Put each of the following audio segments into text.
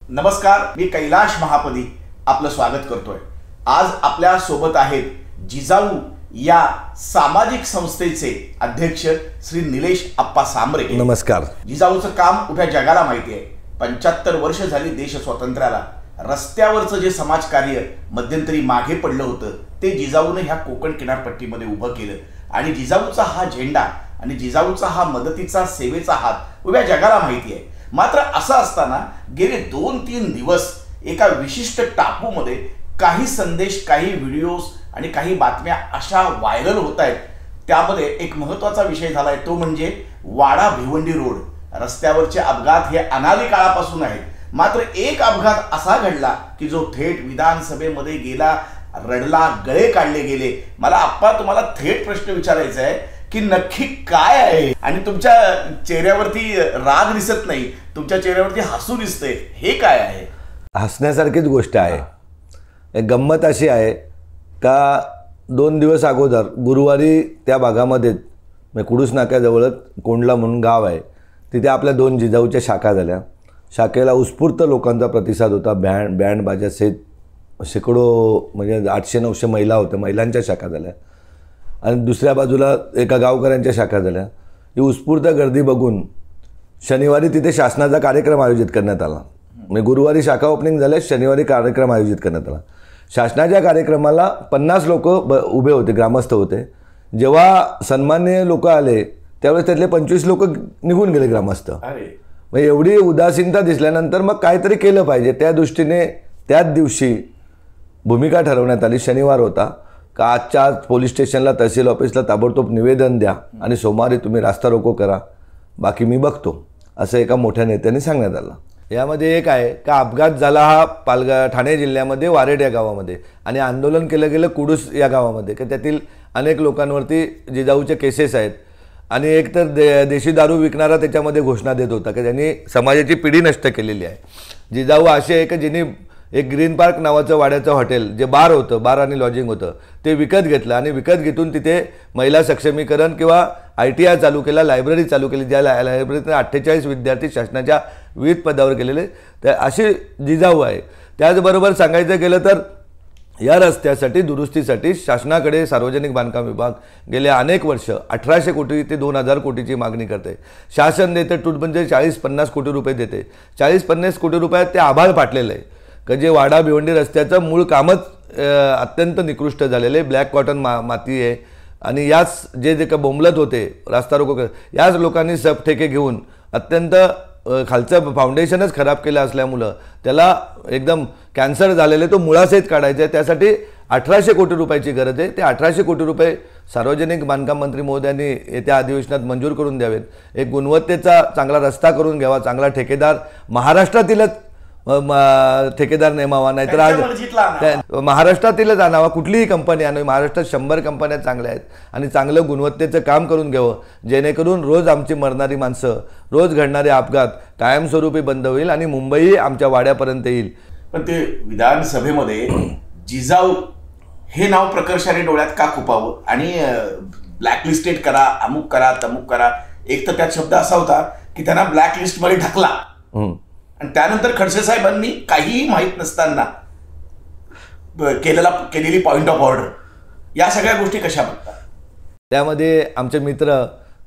नमस्कार, मी कैलाश महापदी आपलं स्वागत करतोय। आज आपल्या सोबत आहेत जिजाऊ या सामाजिक संस्थेचे अध्यक्ष श्री निलेश आप्पा सांबरे। नमस्कार। जिजाऊचं काम उभ्या जगाला माहिती आहे। 75 वर्ष झाली देश स्वातंत्र्याला। रस्त्यावरचं जे समाजकार्य मध्यंतरी मागे पडलं होतं ते जिजाऊने ह्या कोकण किनारपट्टीमध्ये उभं केलं आणि जिजाऊचा हा झेंडा आणि जिजाऊचा हा मदतीचा सेवेचा हात उभ्या जगाला माहिती आहे। मात्र असं असताना गेले 2-3 दिवस एका विशिष्ट टापूमध्ये काही संदेश, काही व्हिडिओज आणि काही बातम्या अशा व्हायरल होत आहेत। त्यामध्ये एक महत्त्वाचा विषय झालाय, तो म्हणजे वाडा भिवंडी रोड रस्त्यावरचे अपघात हे अनादी काळापासून आहेत। मात्र एक अपघात असा घडला की जो थेट विधानसभेमध्ये गेला, रडला, गळे काढले गेले। मला आप्पा तुम्हाला थेट प्रश्न विचारायचा आहे की नक्की काय आहे? आणि तुमच्या चेहऱ्यावरती राग दिसत नाही, तुमच्या चेहऱ्यावरती हसू दिसतंय, हे काय आहे? हसण्यासारखीच गोष्ट आहे। एक गंमत अशी आहे का 2 दिवस अगोदर गुरुवारी त्या भागामध्ये कुडूस नाक्याजवळच कोंडला म्हणून गाव आहे, तिथे आपल्या 2 जिजाऊच्या शाखा झाल्या। शाखेला उत्स्फूर्त लोकांचा प्रतिसाद होता। बँड बाजासहित शेकडो म्हणजे 800-900 महिला होत्या, महिलांच्या शाखा झाल्या आणि दुसऱ्या बाजूला एका गावकऱ्यांच्या शाखा झाल्या। ही उत्स्फूर्त गर्दी बघून शनिवारी तिथे शासनाचा कार्यक्रम आयोजित करण्यात आला। म्हणजे गुरुवारी शाखा ओपनिंग झाले, शनिवारी कार्यक्रम आयोजित करण्यात आला। शासनाच्या कार्यक्रमाला 50 लोक उभे होते, ग्रामस्थ होते। जेव्हा सन्माननीय लोक आले त्यावेळेस त्यातले 25 लोक निघून गेले ग्रामस्थ। मग एवढी उदासीनता दिसल्यानंतर मग काहीतरी केलं पाहिजे, त्या दृष्टीने त्याच दिवशी भूमिका ठरवण्यात आली। शनिवार होता का आजच्या आज पोलीस स्टेशनला, तहसील ऑफिसला ताबडतोब निवेदन द्या आणि सोमवारी तुम्ही रास्ता रोको करा, बाकी मी बघतो, असं एका मोठ्या नेत्याने सांगण्यात आलं। यामध्ये एक आहे का अपघात झाला हा ठाणे जिल्ह्यामध्ये वारेड या गावामध्ये आणि आंदोलन केलं गेलं कुडूस या गावामध्ये, की त्यातील अनेक लोकांवरती जिजाऊचे केसेस आहेत आणि एक तर देशी दारू विकणारा त्याच्यामध्ये घोषणा देत होता की त्यांनी समाजाची पिढी नष्ट केलेली आहे। जिजाऊ असे आहे की ज्यांनी एक ग्रीन पार्क नावाचं वाड्याचं हॉटेल, जे बार होतं, बार आणि लॉजिंग होतं, ते विकत घेतलं आणि विकत घेतून तिथे महिला सक्षमीकरण किंवा ITI चालू केला, लायब्ररी चालू केली, ज्या लायब्ररीतून 48 विद्यार्थी शासनाच्या विविध पदावर गेलेले, तर अशी जिजाऊ आहे। त्याचबरोबर सांगायचं गेलं तर या रस्त्यासाठी दुरुस्तीसाठी शासनाकडे सार्वजनिक बांधकाम विभाग गेले अनेक वर्ष 1800 कोटी ते 2000 कोटीची मागणी करते। शासन देते म्हणजे 40-50 कोटी रुपये देते। 40-50 कोटी रुपयात ते आभाळ फाटलेलं आहे का जे वाडा भिवंडी रस्त्याचं मूळ कामच अत्यंत निकृष्ट झालेले, ब्लॅक कॉटन माती आहे आणि याच जे का बोंबलत होते रास्ता रोको याच लोकांनी सब ठेके घेऊन अत्यंत खालचं फाउंडेशनच खराब केलं असल्यामुळं त्याला एकदम कॅन्सर झालेले तो मुळासहित काढायचं आहे। त्यासाठी 1800 कोटी रुपयाची गरज आहे। ते 1800 कोटी रुपये सार्वजनिक बांधकाम मंत्री महोदयांनी येत्या अधिवेशनात मंजूर करून द्यावेत। एक गुणवत्तेचा चांगला रस्ता करून घ्यावा, चांगला ठेकेदार महाराष्ट्रातीलच ठेकेदार नेमावा, नाहीतर आज महाराष्ट्रातीलच आणावा, कुठलीही कंपनी आणावी। महाराष्ट्रात 100 कंपन्या चांगल्या आहेत आणि चांगलं गुणवत्तेचं काम करून घ्यावं, जेणेकरून रोज आमची मरणारी माणसं, रोज घडणारे अपघात कायमस्वरूपी बंद होईल आणि मुंबई आमच्या वाड्यापर्यंत येईल। पण ते विधानसभेमध्ये जिजाऊ हे नाव प्रकर्षाने डोळ्यात का खुपावं आणि ब्लॅकलिस्टेड करा, अमुक करा, तमुक करा? एक तर त्यात शब्द असा होता की त्यांना ब्लॅकलिस्टमध्ये ढकला आणि त्यानंतर खडसे साहेबांनी काहीही माहीत नसताना केलेली पॉइंट ऑफ ऑर्डर, या सगळ्या गोष्टी कशा बघतात? त्यामध्ये आमचे मित्र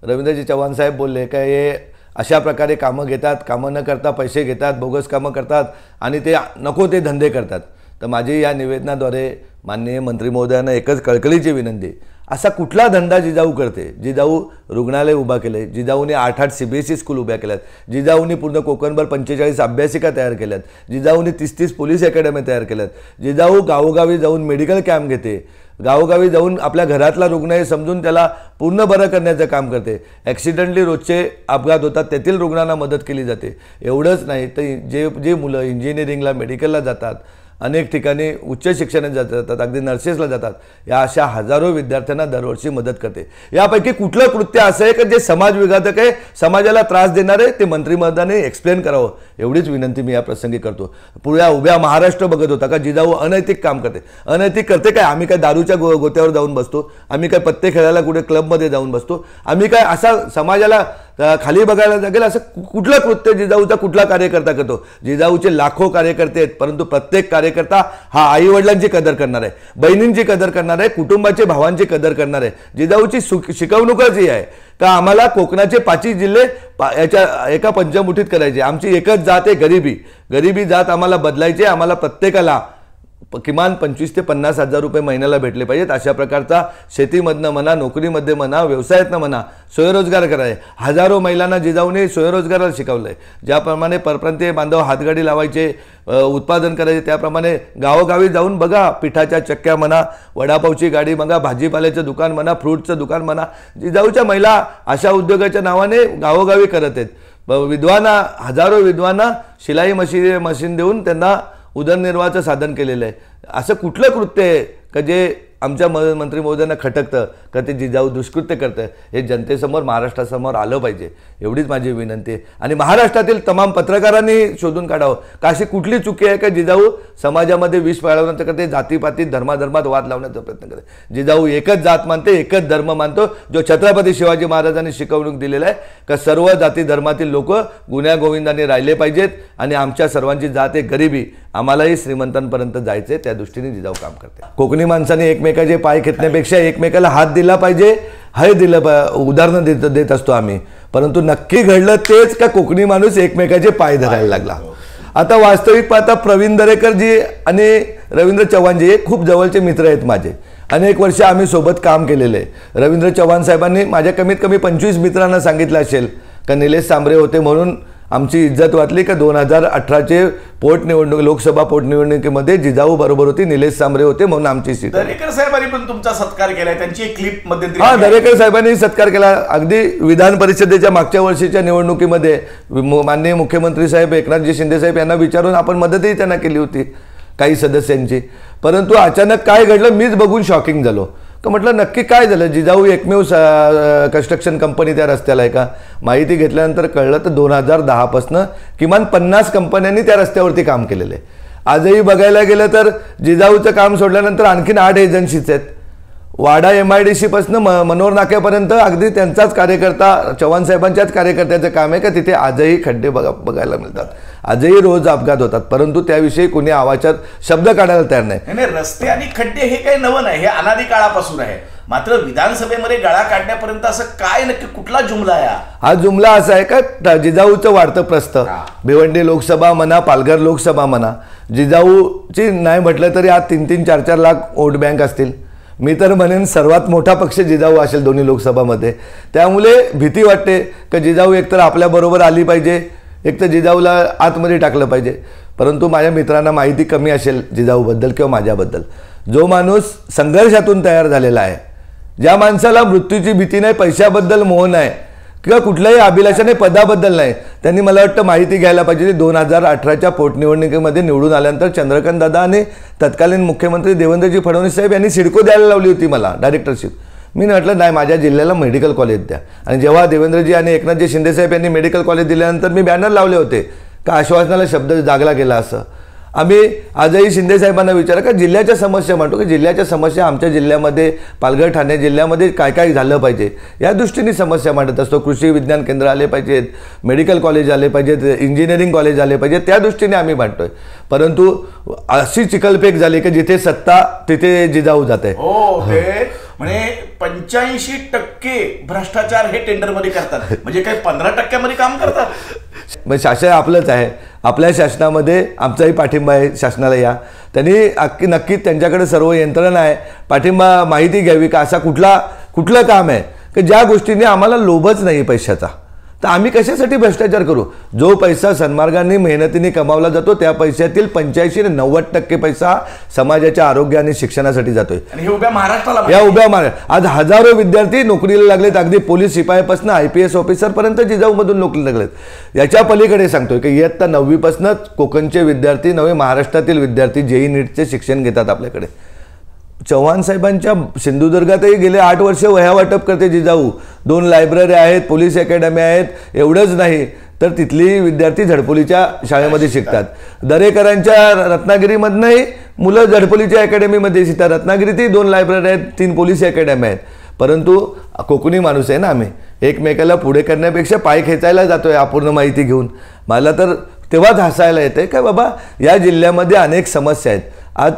रवींद्रजी चव्हाण साहेब बोलले का हे अशा प्रकारे कामं घेतात, कामं न करता पैसे घेतात, बोगस कामं करतात आणि ते नको ते धंदे करतात। तर माझी या निवेदनाद्वारे माननीय मंत्री महोदयांना एकच कळकळीची विनंती, असा कुठला धंदा जिजाऊ करते? जिजाऊ रुग्णालय उभा केले, जिजाऊने 8 CBSE स्कूल उभ्या केल्यात, जिजाऊने पूर्ण कोकणभर 45 अभ्यासिका तयार केल्यात, जिजाऊने 30 पोलीस अकॅडमी तयार केल्यात, जिजाऊ गावोगावी जाऊन मेडिकल कॅम्प घेते, गावोगावी जाऊन आपल्या घरातला रुग्ण हे समजून त्याला पूर्ण बरं करण्याचं काम करते। ॲक्सिडेंटली रोजचे अपघात होतात त्यातील रुग्णांना मदत केली जाते। एवढंच नाही तर जे मुलं इंजिनिअरिंगला, मेडिकलला जातात, अनेक ठिकाणी उच्च शिक्षणात जातात, अगदी नर्सेसला जातात, या अशा हजारो विद्यार्थ्यांना दरवर्षी मदत करते। यापैकी कुठलं कृत्य असं आहे की जे समाजविघातक आहे, समाजाला त्रास देणार आहे, ते मंत्री महोदयांनी एक्सप्लेन करावं, एवढीच विनंती मी या प्रसंगी करतो। पुऱ्या उभ्या महाराष्ट्र बघत होता का जिजाऊ अनैतिक काम करते? अनैतिक करते काय? आम्ही काय दारूच्या गोत्यावर जाऊन बसतो? आम्ही काय पत्ते खेळायला कुठे क्लबमध्ये जाऊन बसतो? आम्ही काय असा समाजाला खाली बघायला लागेल असं कुठलं कृत्य जिजाऊचा कुठला कार्यकर्ता करतो. जिजाऊचे लाखो कार्यकर्ते आहेत, परंतु प्रत्येक कार्यकर्ता हा आई वडिलांची कदर करणार आहे, बहिणींची कदर करणार आहे, कुटुंबाचे भावांची कदर करणार आहे. जिजाऊची शिकवणूकच ही आहे का आम्हाला कोकणाचे 5 जिल्हे याच्या एका पंचमुठीत करायचे. आमची एकच जात आहे गरिबी जात आम्हाला बदलायची. आम्हाला प्रत्येकाला किमान 25 ते 50 हजार रुपये महिन्याला भेटले पाहिजेत. अशा प्रकारचा शेतीमधनं म्हणा, नोकरीमध्ये म्हणा, व्यवसायातनं म्हणा स्वयंरोजगार करायचे. हजारो महिलांना जिजाऊने स्वयंरोजगाराला शिकवलं आहे. ज्याप्रमाणे परप्रांतीय बांधव हातगाडी लावायचे, उत्पादन करायचे, त्याप्रमाणे गावोगावी जाऊन बघा, पिठाच्या चक्क्या म्हणा, वडापावची गाडी बघा, भाजीपाल्याचं दुकान म्हणा, फ्रूटचं दुकान म्हणा, जिजाऊच्या महिला अशा उद्योगाच्या नावाने गावोगावी करत आहेत. विद्वाना, हजारो विद्वांना शिलाई मशीन देऊन त्यांना उदरनिर्वाहाचं साधन केलेलं आहे. असं कुठलं कृत्य आहे का जे आमच्या मंत्री महोदयांना खटकतं का ते जिजाऊ दुष्कृत्य करतं, हे जनतेसमोर महाराष्ट्रासमोर आलं पाहिजे, एवढीच माझी विनंती आहे. आणि महाराष्ट्रातील तमाम पत्रकारांनी शोधून काढावं का अशी कुठली चुकी आहे का जिजाऊ समाजामध्ये विष पाळवण्याचं करते, जातीपातीत धर्माधर्मात वाद लावण्याचा प्रयत्न करते. जिजाऊ एकच जात मानते, एकच धर्म मानतो, जो छत्रपती शिवाजी महाराजांनी शिकवणूक दिलेला आहे का सर्व जाती धर्मातील लोक गुण्यागोविंदाने राहिले पाहिजेत आणि आमच्या सर्वांची जात आहे गरिबी, आम्हालाही श्रीमंतांपर्यंत जायचे, त्या दृष्टीने जिजाऊ काम करते. कोकणी माणसाने एकमेकाचे पाय खेचण्यापेक्षा एकमेकाला हात दिला पाहिजे, हे उदाहरणं देत असतो आम्ही. परंतु नक्की घडलं तेच का कोकणी माणूस एकमेकाचे पाय धरायला लागला. आता वास्तविक पाहता प्रवीण दरेकरजी आणि रवींद्र चव्हाणजी हे खूप जवळचे मित्र आहेत माझे. अनेक वर्ष आम्ही सोबत काम केलेलं आहे. रवींद्र चव्हाण साहेबांनी माझ्या कमीत कमी 25 मित्रांना सांगितलं असेल का निलेश सांबरे होते म्हणून आमची इज्जत वाटली का 2018चे पोटनिवडणूक, लोकसभा पोटनिवडणुकीमध्ये जिजाऊ बरोबर होती, निलेश सांबरे होते म्हणून आमची सीट. दरेकर साहेबांनी पण तुमचा सत्कार केलाय, त्यांची एक क्लिप मध्यंतरी. हा, दरेकर साहेबांनी सत्कार केला. अगदी विधान परिषदेच्या मागच्या वर्षीच्या निवडणुकीमध्ये माननीय मुख्यमंत्री साहेब एकनाथजी शिंदे साहेब यांना विचारून आपण मदतही त्यांना केली होती काही सदस्यांची. परंतु अचानक काय घडलं मीच बघून शॉकिंग झालो. का म्हटलं नक्की काय झालं. जिजाऊ एकमेव कन्स्ट्रक्शन कंपनी त्या रस्त्याला आहे का. माहिती घेतल्यानंतर कळलं तर 2010पासून किमान 50 कंपन्यांनी त्या रस्त्यावरती काम केलेलं आहे. आजही बघायला गेलं तर जिजाऊचं काम सोडल्यानंतर आणखीन 8 एजन्सीज आहेत. वाडा MIDC पासून मनोहर नाक्यापर्यंत अगदी त्यांचाच कार्यकर्ता, चव्हाण साहेबांच्याच कार्यकर्त्याचं काम आहे का तिथे आजही खड्डे बघायला मिळतात, आजही रोज अपघात होतात. परंतु त्याविषयी कोणी आवाजात शब्द काढायला तयार नाही. रस्ते आणि खड्डे हे काही नवं नाही, हे अनादी काळापासून आहे. मात्र विधानसभेमध्ये गळा काढण्यापर्यंत असं काय नक्की कुठला जुमला आहे हा जुमला असा आहे का जिजाऊचं वाढतं प्रस्थ. भिवंडी लोकसभा म्हणा, पालघर लोकसभा म्हणा, जिजाऊची नाही म्हटलं तरी आज 3-3, 4-4 लाख वोट बँक असतील. मी तर म्हणेन सर्वात मोठा पक्ष जिजाऊ असेल दोन्ही लोकसभामध्ये. त्यामुळे भीती वाटते का जिजाऊ एकतर आपल्याबरोबर आली पाहिजे, एक तर जिजाऊला आतमध्ये टाकलं पाहिजे. परंतु माझ्या मित्रांना माहिती कमी असेल जिजाऊबद्दल किंवा माझ्याबद्दल. जो माणूस संघर्षातून तयार झालेला आहे, ज्या माणसाला मृत्यूची भीती नाही, पैशाबद्दल मोह नाही किंवा कुठल्याही अभिलाषाने पदाबद्दल नाही, त्यांनी मला वाटतं माहिती घ्यायला पाहिजे. 2018च्या पोटनिवडणुकीमध्ये निवडून आल्यानंतर चंद्रकांत दादा आणि तत्कालीन मुख्यमंत्री देवेंद्रजी फडणवीस साहेब यांनी सिडको द्यायला लावली होती मला डायरेक्टरशिप. मी म्हटलं नाही, माझ्या जिल्ह्याला मेडिकल कॉलेज द्या. आणि जेव्हा देवेंद्रजी आणि एकनाथजी शिंदे साहेब यांनी मेडिकल कॉलेज दिल्यानंतर मी बॅनर लावले होते का आश्वासनाला शब्द जागला गेला. असं आम्ही आजही शिंदे साहेबांना विचारा का जिल्ह्याच्या समस्या म्हणतो की जिल्ह्याच्या समस्या आमच्या जिल्ह्यामध्ये, पालघर ठाणे जिल्ह्यामध्ये काय काय झालं पाहिजे या दृष्टीने समस्या मांडत असतो. कृषी विज्ञान केंद्र आले पाहिजेत, मेडिकल कॉलेज आले पाहिजेत, इंजिनिअरिंग कॉलेज आले पाहिजेत, त्या दृष्टीने आम्ही मांडतोय. परंतु अशी चिखलफेक झाली की जिथे सत्ता तिथे जिजाऊ जाते. म्हणजे 85% भ्रष्टाचार हे टेंडरमध्ये करतात, म्हणजे काही 15% काम करतात. मग शासन आपलंच आहे, आपल्या शासनामध्ये आमचाही पाठिंबा आहे. शासनाला या त्यांनी नक्की त्यांच्याकडे सर्व यंत्रणा आहे, पाठिंबा माहिती घ्यावी का असा कुठलं काम आहे की ज्या गोष्टीने आम्हाला लोभच नाही पैशाचा, तर आम्ही कशासाठी भ्रष्टाचार करू. जो पैसा सन्मार्गाने मेहनतीने कमावला जातो त्या पैशातील 85 ते 90% पैसा समाजाच्या आरोग्य आणि शिक्षणासाठी जातोय. या उभ्या महाराष्ट्र आज हजारो विद्यार्थी नोकरीला लागलेत, अगदी पोलीस शिपाईपासून IPS ऑफिसरपर्यंत जिजाऊमधून नोकरीला लागलेत. याच्या पलीकडे सांगतोय की इयत्ता 9वीपासूनच कोकणचे विद्यार्थी नवे महाराष्ट्रातील विद्यार्थी JEE NEETचे शिक्षण घेतात आपल्याकडे. चव्हाण साहेबांच्या सिंधुदुर्गातही गेले 8 वर्ष वह्या वाटप करते जिजाऊ. 2 लायब्ररी आहेत, पोलीस अकॅडमी आहेत. एवढंच नाही तर तिथली विद्यार्थी झडपोलीच्या शाळेमध्ये शिकतात. दरेकरांच्या रत्नागिरीमधनंही मुलं झडपोलीच्या अकॅडमीमध्ये शिकतात. रत्नागिरीतही 2 लायब्ररी आहेत, 3 पोलीस अकॅडमी आहेत. परंतु कोकणी माणूस आहे ना आम्ही, एकमेकाला पुढे करण्यापेक्षा पाय खेचायला जातोय अपूर्ण माहिती घेऊन. मला तर तेव्हाच हसायला येते का बाबा या जिल्ह्यामध्ये अनेक समस्या आहेत. आज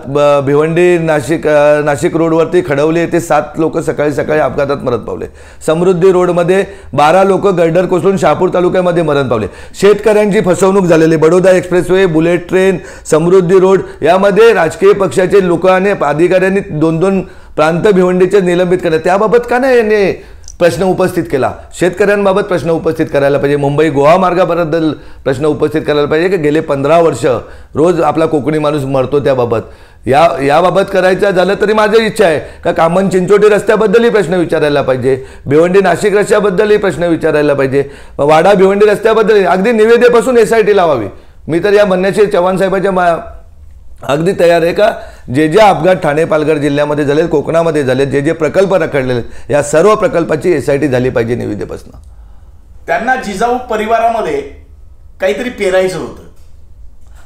भिवंडी नाशिक रोडवरती खडवली येथे 7 लोक सकाळी सकाळी अपघातात मरण पावले. समृद्धी रोडमध्ये 12 लोक गर्डर कोसळून शहापूर तालुक्यामध्ये मरण पावले. शेतकऱ्यांची फसवणूक झालेली. बडोदा एक्सप्रेसवे, बुलेट ट्रेन, समृद्धी रोड यामध्ये राजकीय पक्षाचे लोक आणि अधिकाऱ्यांनी 2-2 प्रांत भिवंडीचे निलंबित केले. त्याबाबत का नाही यांनी प्रश्न उपस्थित केला? शेतकऱ्यांबाबत प्रश्न उपस्थित करायला पाहिजे. मुंबई गोवा मार्गाबद्दल प्रश्न उपस्थित करायला पाहिजे की गेले 15 वर्ष रोज आपला कोकणी माणूस मरतो त्याबाबत याबाबत करायचं झालं तरी माझी इच्छा आहे का कामन चिंचोटी रस्त्याबद्दलही प्रश्न विचारायला पाहिजे, भिवंडी नाशिक रस्त्याबद्दलही प्रश्न विचारायला पाहिजे, वाडा भिवंडी रस्त्याबद्दल अगदी निविदेपासून SIT लावावी. मी तर या म्हणण्याचे चव्हाण साहेबांच्या अगदी तयार आहे का जे जे अपघात ठाणे पालघर जिल्ह्यामध्ये झाले, कोकणामध्ये झाले, जे जे प्रकल्प रखडलेले या सर्व प्रकल्पाची SIT झाली पाहिजे निविदेपासून. त्यांना जिजाऊ परिवारामध्ये काहीतरी पेरायचं होतं.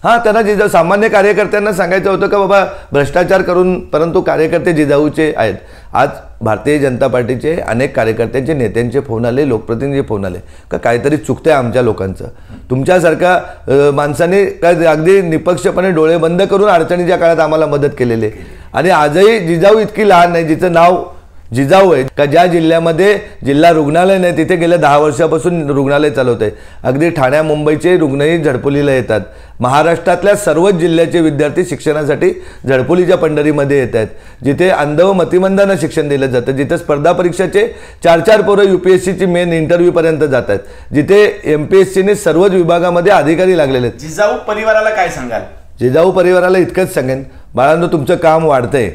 हां, त्यांना जिजाऊ सामान्य कार्यकर्त्यांना सांगायचं होतं का बाबा भ्रष्टाचार करून, परंतु कार्यकर्ते जिजाऊचे आहेत. आज भारतीय जनता पार्टीचे अनेक कार्यकर्त्यांचे नेत्यांचे फोन आले, लोकप्रतिनिधीचे फोन आले का काहीतरी चुकतंय आमच्या लोकांचं. तुमच्यासारख्या माणसाने काय अगदी निपक्षपणे डोळे बंद करून अडचणीच्या काळात आम्हाला मदत केलेली आहे. आणि आजही जिजाऊ इतकी लहान नाही जिचं नाव जिजाऊ आहे का ज्या जिल्ह्यामध्ये जिल्हा रुग्णालय नाही तिथे गेल्या 10 वर्षापासून रुग्णालय चालवत आहे. अगदी ठाण्या मुंबईचे रुग्णही झडपोलीला येतात. महाराष्ट्रातल्या सर्वच जिल्ह्याचे विद्यार्थी शिक्षणासाठी झडपोलीच्या पंढरीमध्ये येत आहेत. जिथे अंध व मतिमंदांना शिक्षण दिलं जातं, जिथे स्पर्धा परीक्षेचे 4-4 पोरं UPSCची मेन इंटरव्ह्यूपर्यंत जात आहेत, जिथे MPSCने सर्वच विभागामध्ये अधिकारी लागलेले आहेत. जिजाऊ परिवाराला काय सांगाल? जिजाऊ परिवाराला इतकंच सांगेन, बाळांनो तुमचं काम वाढतंय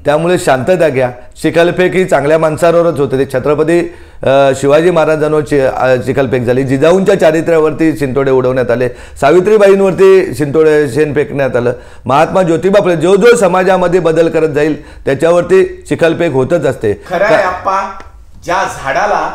त्यामुळे शांतता घ्या. चिखलफेक ही चांगल्या माणसांवरच होते. ते छत्रपती शिवाजी महाराजांवर चिखलफेक झाली. जिजाऊंच्या चारित्र्यावरती शिंतोडे उडवण्यात आले. सावित्रीबाईंवरती शिंतोडे शेण फेकण्यात आलं. महात्मा ज्योतिबा फुले जो जो समाजामध्ये बदल करत जाईल त्याच्यावरती चिखलफेक होतच असते. खरं आहे आप्पा, ज्या झाडाला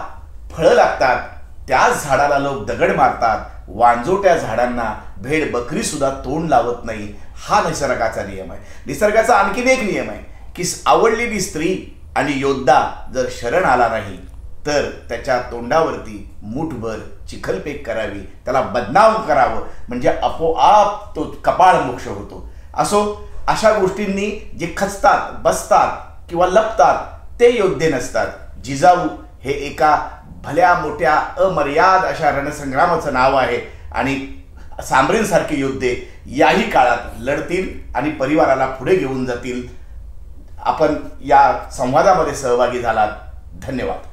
फळं लागतात त्याच झाडाला लोक दगड मारतात. वांजोट्या झाडांना भेड बकरी सुद्धा तोंड लावत नाही. हा निसर्गाचा नियम आहे. निसर्गाचा आणखीन एक नियम आहे की आवडलेली स्त्री आणि योद्धा जर शरण आला नाही तर त्याच्या तोंडावरती मुठभर चिखलफेक करावी, त्याला बदनाम करावं, म्हणजे आपोआप तो कपाळ मोक्ष होतो. असो, अशा गोष्टींनी जे खचतात, बसतात किंवा लपतात ते योद्धे नसतात. जिजाऊ हे एका भल्या मोठ्या अमर्याद अशा रणसंग्रामाचं नाव आहे आणि सांबरेंसारखे योद्धे याही काळात लढतील आणि परिवाराला पुढे घेऊन जातील. आपण या संवादामध्ये सहभागी झालात. धन्यवाद.